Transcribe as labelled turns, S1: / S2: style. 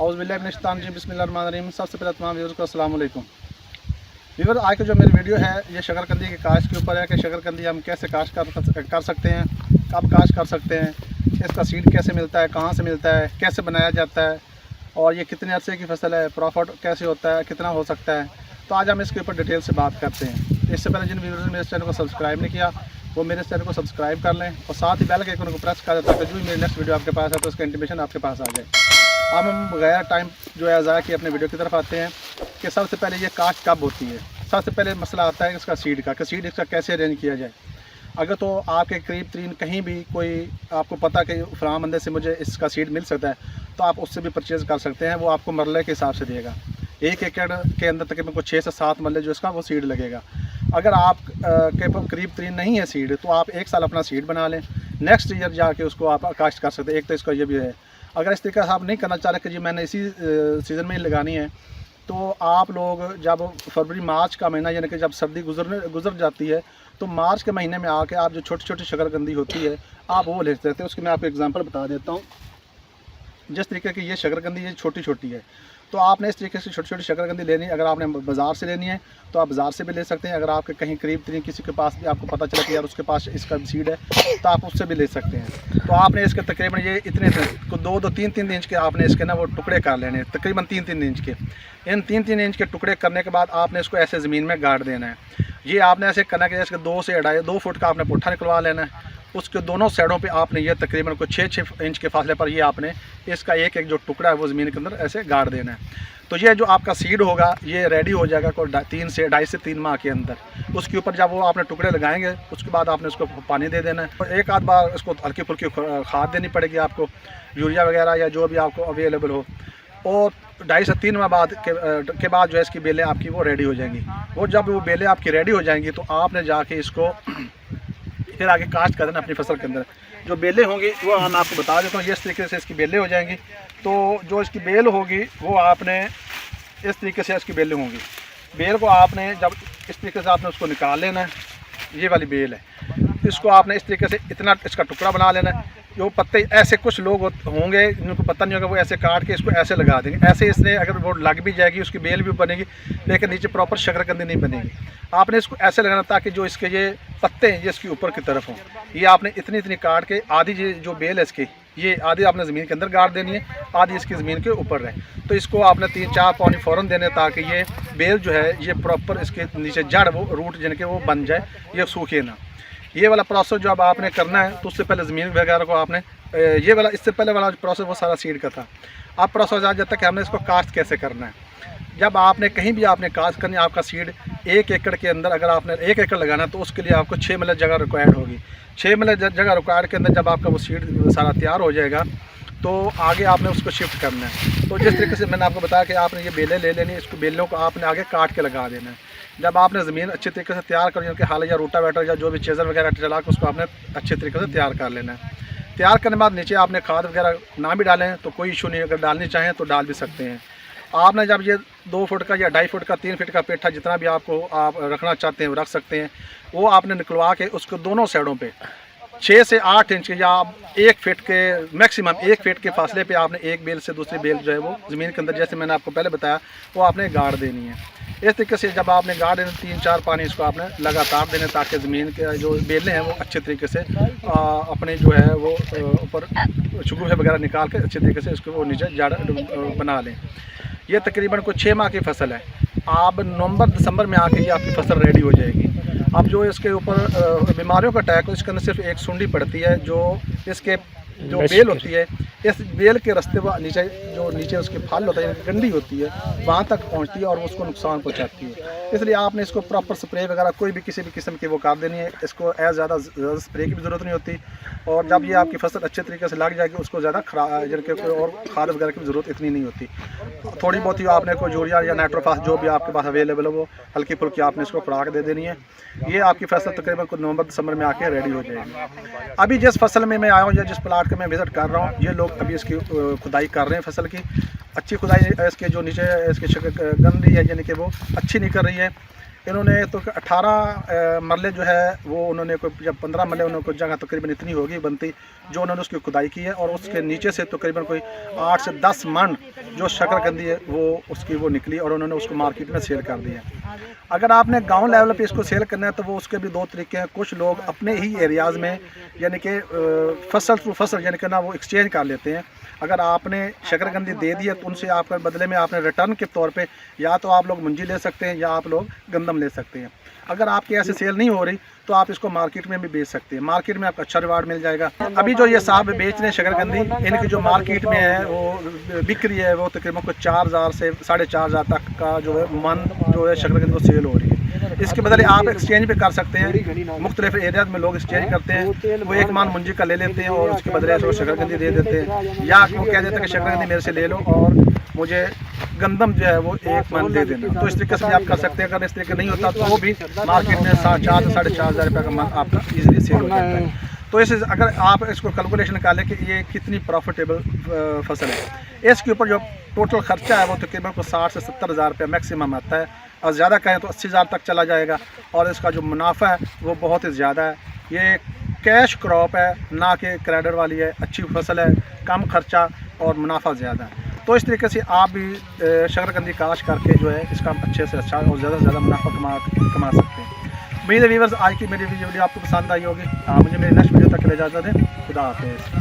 S1: औज़ुबिल्लाहि बिस्मिल्लाहिर्रहमानिर्रहीम। सबसे पहले तमाम व्यूअर्स को अस्सलाम वालेकुम। व्यूअर, आज का जो मेरी वीडियो है ये शकरकंदी की काश्त के ऊपर है कि शकरकंदी हम कैसे काश्त कर सकते हैं, कब काश्त कर सकते हैं, इसका सीड कैसे मिलता है, कहाँ से मिलता है, कैसे बनाया जाता है और ये कितने अरसे की फसल है, प्रॉफिट कैसे होता है, कितना हो सकता है। तो आज हम इसके ऊपर डिटेल से बात करते हैं। इससे पहले जिन व्यूअर्स ने मेरे चैनल को सब्सक्राइब नहीं किया वो मेरे चैनल को सब्सक्राइब कर लें और साथ ही बेल के आइकन को प्रेस कर दें ताकि जो भी मेरी नेक्स्ट वीडियो आपके पास है तो उसका इंटीमेशन आपके पास आ जाए। अब हम बगैर टाइम जो है ज़ाया कि अपने वीडियो की तरफ आते हैं कि सबसे पहले ये काश्त कब होती है। सबसे पहले मसला आता है इसका सीड का, कि सीड इसका कैसे अरेंज किया जाए। अगर तो आपके करीब तरीन कहीं भी कोई आपको पता कि फलां बंदे से मुझे इसका सीड मिल सकता है तो आप उससे भी परचेज़ कर सकते हैं। वो आपको मरले के हिसाब से देगा। 1 एकड़ के अंदर तकरीबन को 6 से 7 मरले जो इसका वो सीड लगेगा। अगर आप के करीब तरीन नहीं है सीड तो आप 1 साल अपना सीड बना लें, नेक्स्ट ईयर जाके उसको आप काश्त कर सकते हैं। एक तो इसका ये भी है। अगर इस तरीके से आप नहीं करना चाह रहे कि जी मैंने इसी सीज़न में ही लगानी है तो आप लोग जब फरवरी मार्च का महीना यानी कि जब सर्दी गुजर जाती है तो मार्च के महीने में आके आप जो छोटी छोटी शकरकंदी होती है आप वो ले सकते हैं। उसकी मैं आपको एग्जांपल बता देता हूँ। जिस तरीके की ये शकरकंदी ये छोटी छोटी है तो आपने इस तरीके से छोटी छोटी शकरकंदी लेनी है। अगर आपने बाज़ार से लेनी है तो आप बाज़ार से भी ले सकते हैं। अगर आपके कहीं करीब तरीन किसी के पास भी आपको पता चला कि यार उसके पास इसका सीड है तो आप उससे भी ले सकते हैं। तो आपने इसके तकरीबन ये इतने 2-3 इंच के आपने इसके ना वो टुकड़े कर लेने हैं, तकरीबन 3-3 इंच के। इन 3-3 इंच के टुकड़े करने के बाद आपने इसको ऐसे ज़मीन में गाड़ देना है। ये आपने ऐसे करना है कि इसके 2 से 2.5 फुट का आपने पुट्ठा निकलवा लेना है। उसके दोनों साइडों पे आपने ये तकरीबन को 6-6 इंच के फासले पर ये आपने इसका एक जो टुकड़ा है वो ज़मीन के अंदर ऐसे गाड़ देना है। तो ये जो आपका सीड होगा ये रेडी हो जाएगा कोई 2.5 से 3 माह के अंदर। उसके ऊपर जब वो आपने टुकड़े लगाएंगे उसके बाद आपने उसको पानी दे देना है और एक आध बार उसको हल्की फुल्की खाद देनी पड़ेगी आपको, यूरिया वगैरह या जो भी आपको अवेलेबल हो। और 2.5 से 3 माह बाद के बाद जो है इसकी बेलें आपकी वो रेडी हो जाएंगी। वो जब वो बेलें आपकी रेडी हो जाएंगी तो आपने जाके इसको फिर आगे काश्त कर देना अपनी फसल के अंदर। जो बेलें होंगी वो मैं आपको बता देता हूँ। ये इस तरीके से इसकी बेलें हो जाएंगी। तो जो इसकी बेल होगी वो आपने इस तरीके से इसकी बेलें होंगी। बेल को आपने जब इस तरीके से आपने उसको निकाल लेना है। ये वाली बेल है, इसको आपने इस तरीके से इतना इसका टुकड़ा बना लेना है। जो पत्ते ऐसे कुछ लोग होंगे जिनको पता नहीं होगा वो ऐसे काट के इसको ऐसे लगा देंगे। ऐसे इसने अगर वो लग भी जाएगी उसकी बेल भी बनेगी लेकिन नीचे प्रॉपर शकरकंदी नहीं बनेगी। आपने इसको ऐसे लगाना ताकि जो इसके ये पत्ते हैं ये इसके ऊपर की तरफ हों। ये आपने इतनी इतनी काट के आधी जो बेल है इसकी ये आधी आपने ज़मीन के अंदर गाड़ देनी है, आधी इसकी ज़मीन के ऊपर रहे। तो इसको आपने 3-4 पानी फ़ौरन देने ताकि ये बेल जो है ये प्रॉपर इसके नीचे जड़ वो रूट जिनके वो बन जाए, ये सूखे ना। ये वाला प्रोसेस जो अब आपने करना है तो उससे पहले ज़मीन वगैरह को आपने ये वाला इससे पहले वाला प्रोसेस वो सारा सीड का था। अब प्रोसेस आ जाता है कि हमने इसको काश्त कैसे करना है। जब आपने कहीं भी आपने काश्त करनी है आपका सीड 1 एकड़ के अंदर अगर आपने 1 एकड़ लगाना है तो उसके लिए आपको 6 मरले जगह रिक्वायर्ड होगी। 6 मरले जगह रिक्वायर्ड के अंदर जब आपका वो सीड सारा तैयार हो जाएगा तो आगे आपने उसको शिफ्ट करना है। तो जिस तरीके से मैंने आपको बताया कि आपने ये बेलें ले लेनी है, इसको बेलों को आपने आगे काट के लगा देना है। जब आपने ज़मीन अच्छे तरीके से तैयार करनी है कि हाल या रोटावेटर या जो भी चेज़र वगैरह चला के उसको आपने अच्छे तरीके से तैयार कर लेना है। तैयार करने के बाद नीचे आपने खाद वगैरह ना भी डालें तो कोई इशू नहीं, अगर डालनी चाहें तो डाल भी सकते हैं। आपने जब ये 2 फुट का या 2.5 फुट का 3 फीट का पेठा जितना भी आपको आप रखना चाहते हैं वो रख सकते हैं। वो आपने निकलवा के उसको दोनों साइडों पे 6 से 8 इंच या 1 फीट के मैक्सिमम 1 फीट के फासले पे आपने एक बेल से दूसरी बेल जो है वो ज़मीन के अंदर जैसे मैंने आपको पहले बताया वो आपने गाड़ देनी है। इस तरीके से जब आपने गाड़ देना 3-4 पानी इसको आपने लगातार देने ताकि ज़मीन के जो बेलें हैं वो अच्छे तरीके से अपने जो है वो ऊपर शगुफे वगैरह निकाल के अच्छे तरीके से इसको वो नीचे जड़ बना लें। ये तकरीबन कुछ 6 माह की फसल है। आप नवंबर-दिसंबर में आके ये आपकी फसल रेडी हो जाएगी। अब जो इसके ऊपर बीमारियों का अटैक हो इसके अंदर सिर्फ एक सुंडी पड़ती है जो इसके जो बेल होती है इस बेल के रास्ते वो नीचे उसकी फल होता है गंडी होती है वहाँ तक पहुँचती है और उसको नुकसान पहुँचाती है। इसलिए आपने इसको प्रॉपर स्प्रे वगैरह कोई भी किसी भी किस्म की वो कर देनी है। इसको ज़्यादा स्प्रे की भी ज़रूरत नहीं होती और जब ये आपकी फसल अच्छे तरीके से लग जाएगी उसको ज़्यादा और खाद वगैरह की ज़रूरत इतनी नहीं होती। थोड़ी बहुत ही आपने कोई यूरिया या नाइट्रोफास जो भी आपके पास अवेलेबल है वो हल्की फुल्की आपने इसको खुराक दे देनी है। ये आपकी फसल तकरीबन कुछ नवंबर-दिसंबर में आके रेडी हो जाएगी। अभी जिस फसल में मैं आया हूँ या जिस प्लाट का मैं विज़िट कर रहा हूँ ये लोग अभी इसकी खुदाई कर रहे हैं फसल की। अच्छी खुदाई इसके जो नीचे इसकी गंदी है यानी कि वो अच्छी निकल रही है। इन्होंने तो 18 मरले जो है वो उन्होंने कोई जब 15 मरले उन्होंने कोई जगह तकरीबन इतनी होगी बनती जो उन्होंने उसकी खुदाई की है, और उसके नीचे से तकरीबन कोई 8 से 10 मन जो शकरकंदी है वो उसकी वो निकली और उन्होंने उसको मार्केट में सेल कर दी है। अगर आपने गांव लेवल पे इसको सेल करना है तो वो उसके भी दो तरीके हैं। कुछ लोग अपने ही एरियाज़ में यानी कि फसल टू फसल यानी कि ना वो एक्सचेंज कर लेते हैं। अगर आपने शकरकंदी दे दी है तो उनसे आपके बदले में आपने रिटर्न के तौर पे या तो आप लोग मुंजी ले सकते हैं या आप लोग गंदम ले सकते हैं। अगर आपकी ऐसे सेल नहीं हो रही तो आप इसको मार्केट में भी बेच सकते हैं, मार्केट में आपको अच्छा रिवार्ड मिल जाएगा। अभी जो ये साहब बेच रहे हैं शकरकंदी, इनकी जो मार्केट में है वो बिक रही है वो तकरीबन कुछ 4000 से 4500 तक का जो है मन जो है शकरकंदी को सेल हो रही है। इसके बदले आप एक्सचेंज भी कर सकते हैं। मुख्तलिफ एरियाज में लोग एक्सचेंज करते हैं, वो एक मान मुंजी का ले लेते हैं और उसके बदले उसको शकरकंदी दे देते हैं, या वो कह देते हैं कि शकरकंदी मेरे से ले लो और मुझे गंदम जो है वो एक मन दे देना। तो इस तरीके से भी आप कर सकते हैं। अगर इस तरीके नहीं होता तो वो भी मार्केट में 4 से 4500 रुपये का मन आपका ईजिली सेल हो जाता है। तो इस अगर आप इसको कैलकुलेशन निकालें कि ये कितनी प्रॉफिटेबल फसल है, इसके ऊपर जो टोटल खर्चा है वो तकरीबन को 60 से 70 हज़ार रुपये मैक्सिमम आता है, और ज़्यादा कहें तो 80,000 तक चला जाएगा। और इसका जो मुनाफा है वो बहुत ही ज़्यादा है। ये कैश क्रॉप है, ना कि क्रेडिट वाली है। अच्छी फसल है, कम खर्चा और मुनाफा ज़्यादा है। तो इस तरीके से आप भी शकरकंदी काश्त करके जो है इसका अच्छे से अच्छा और ज़्यादा से ज़्यादा मुनाफा कमा सकते हैं। उम्मीद है व्यूअर्स आज की मेरी वीडियो आपको पसंद आई होगी। मुझे मेरी नेक्स्ट वीडियो तक के लिए इजाज़त दें। खुदा हाफिज़।